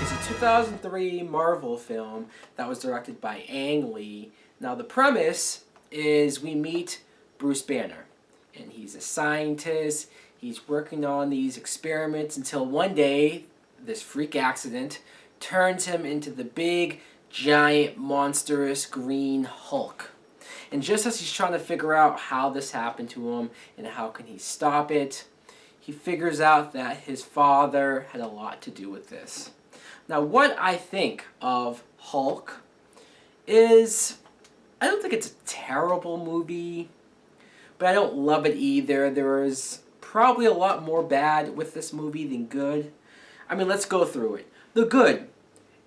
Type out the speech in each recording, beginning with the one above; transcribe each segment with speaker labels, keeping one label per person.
Speaker 1: is a 2003 Marvel film that was directed by Ang Lee. Now the premise is we meet Bruce Banner, and he's a scientist. He's working on these experiments until one day this freak accident turns him into the big, giant, monstrous green Hulk. And just as he's trying to figure out how this happened to him and how can he stop it, he figures out that his father had a lot to do with this. Now, what I think of Hulk is, I don't think it's a terrible movie, but I don't love it either. There is probably a lot more bad with this movie than good. I mean, let's go through it. The good.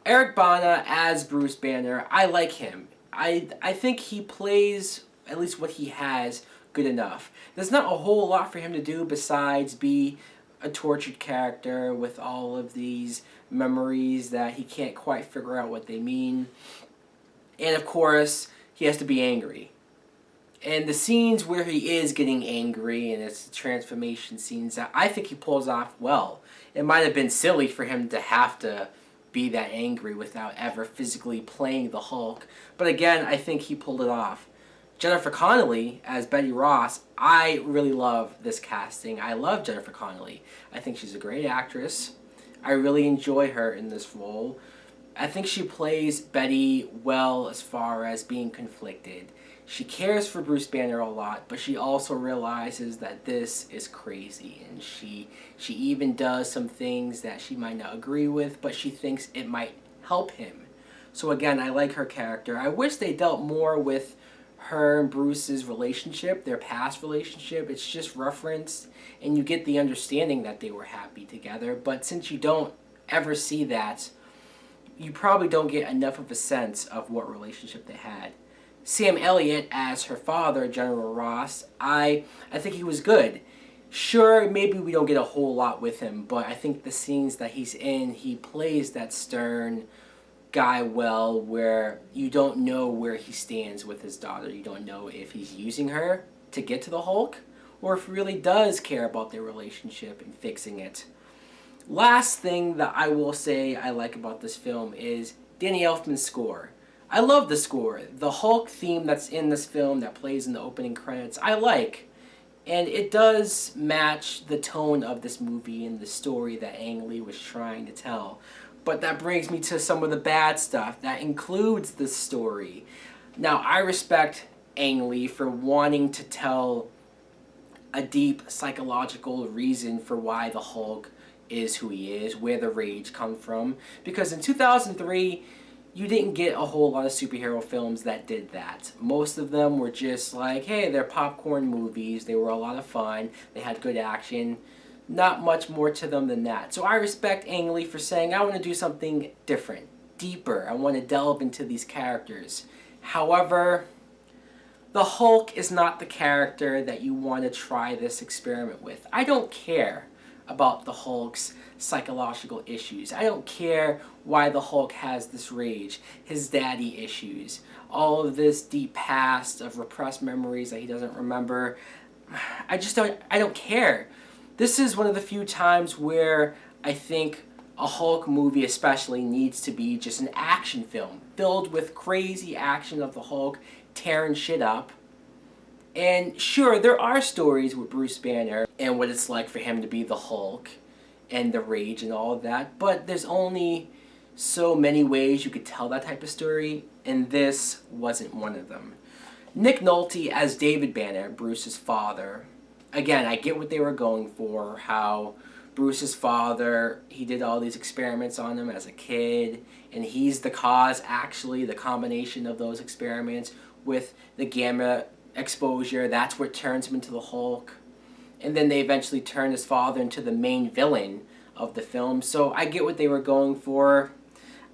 Speaker 1: Eric Bana as Bruce Banner, I like him. I think he plays, at least what he has, good enough. There's not a whole lot for him to do besides be a tortured character with all of these memories that he can't quite figure out what they mean. And of course, he has to be angry. And the scenes where he is getting angry and it's the transformation scenes that I think he pulls off well. It might have been silly for him to have to be that angry without ever physically playing the Hulk. But again, I think he pulled it off. Jennifer Connelly as Betty Ross, I really love this casting. I love Jennifer Connelly. I think she's a great actress. I really enjoy her in this role. I think she plays Betty well as far as being conflicted. She cares for Bruce Banner a lot, but she also realizes that this is crazy, and she even does some things that she might not agree with, but she thinks it might help him. So again, I like her character. I wish they dealt more with her and Bruce's relationship, their past relationship. It's just referenced, and you get the understanding that they were happy together, but since you don't ever see that, you probably don't get enough of a sense of what relationship they had. Sam Elliott as her father, General Ross, I think he was good. Sure, maybe we don't get a whole lot with him, but I think the scenes that he's in, he plays that stern guy well, where you don't know where he stands with his daughter. You don't know if he's using her to get to the Hulk, or if he really does care about their relationship and fixing it. Last thing that I will say I like about this film is Danny Elfman's score. I love the score. The Hulk theme that's in this film that plays in the opening credits, I like. And it does match the tone of this movie and the story that Ang Lee was trying to tell. But that brings me to some of the bad stuff that includes the story. Now, I respect Ang Lee for wanting to tell a deep psychological reason for why the Hulk is who he is, where the rage comes from. Because in 2003, you didn't get a whole lot of superhero films that did that. Most of them were just like, hey, they're popcorn movies. They were a lot of fun. They had good action. Not much more to them than that. So I respect Ang Lee for saying, I want to do something different, deeper. I want to delve into these characters. However, the Hulk is not the character that you want to try this experiment with. I don't care about the Hulk's psychological issues. I don't care why the Hulk has this rage, his daddy issues, all of this deep past of repressed memories that he doesn't remember. I don't care. This is one of the few times where I think a Hulk movie especially needs to be just an action film filled with crazy action of the Hulk tearing shit up. And sure, there are stories with Bruce Banner and what it's like for him to be the Hulk and the rage and all of that, but there's only so many ways you could tell that type of story, and this wasn't one of them. Nick Nolte as David Banner, Bruce's father. Again, I get what they were going for, how Bruce's father, he did all these experiments on him as a kid, and he's the cause, actually, the combination of those experiments with the gamma exposure. That's what turns him into the Hulk. And then they eventually turn his father into the main villain of the film. So I get what they were going for.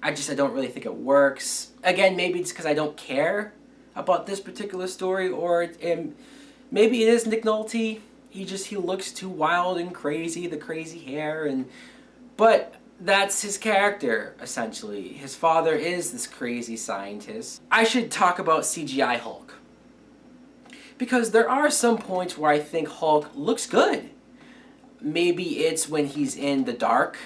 Speaker 1: I don't really think it works. Again, maybe it's because I don't care about this particular story, or maybe it is Nick Nolte. He looks too wild and crazy, the crazy hair, but that's his character, essentially. His father is this crazy scientist. I should talk about CGI Hulk, because there are some points where I think Hulk looks good. Maybe it's when he's in the dark,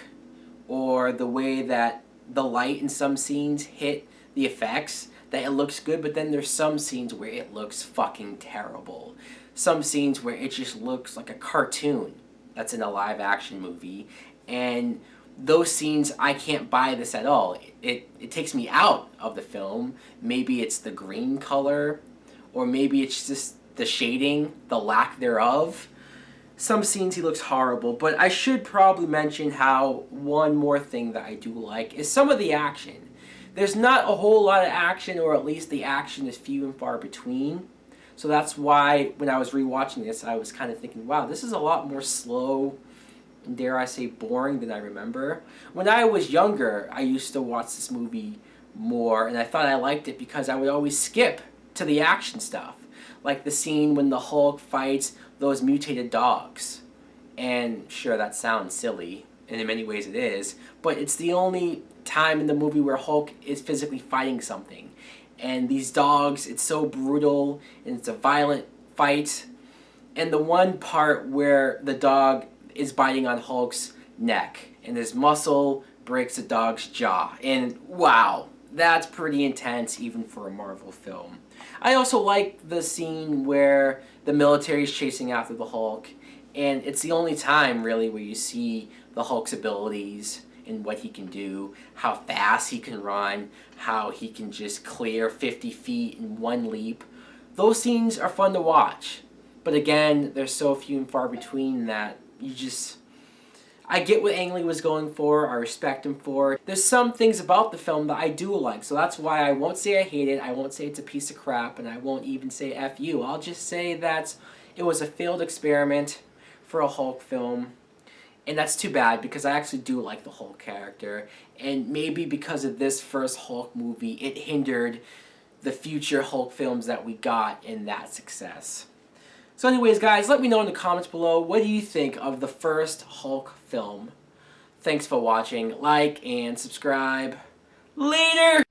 Speaker 1: or the way that the light in some scenes hit the effects, that it looks good, but then there's some scenes where it looks fucking terrible. Some scenes where it just looks like a cartoon that's in a live action movie, and those scenes, I can't buy this at all. It takes me out of the film. Maybe it's the green color, or maybe it's just the shading, the lack thereof. Some scenes he looks horrible, but I should probably mention how one more thing that I do like is some of the action. There's not a whole lot of action, or at least the action is few and far between. So that's why when I was rewatching this, I was kind of thinking, wow, this is a lot more slow, dare I say boring than I remember. When I was younger, I used to watch this movie more, and I thought I liked it because I would always skip to the action stuff. Like the scene when the Hulk fights those mutated dogs. And sure, that sounds silly, and in many ways it is, but it's the only time in the movie where Hulk is physically fighting something. And these dogs, it's so brutal, and it's a violent fight. And the one part where the dog is biting on Hulk's neck, and his muscle breaks the dog's jaw. And wow, that's pretty intense even for a Marvel film. I also like the scene where the military is chasing after the Hulk, and it's the only time really where you see the Hulk's abilities and what he can do, how fast he can run, how he can just clear 50 feet in one leap. Those scenes are fun to watch, but again, they're so few and far between that you just... I get what Ang Lee was going for, I respect him for it. There's some things about the film that I do like, so that's why I won't say I hate it, I won't say it's a piece of crap, and I won't even say F you. I'll just say that it was a failed experiment for a Hulk film, and that's too bad because I actually do like the Hulk character, and maybe because of this first Hulk movie, it hindered the future Hulk films that we got in that success. So anyways, guys, let me know in the comments below, what do you think of the first Hulk film? Thanks for watching. Like and subscribe. Later!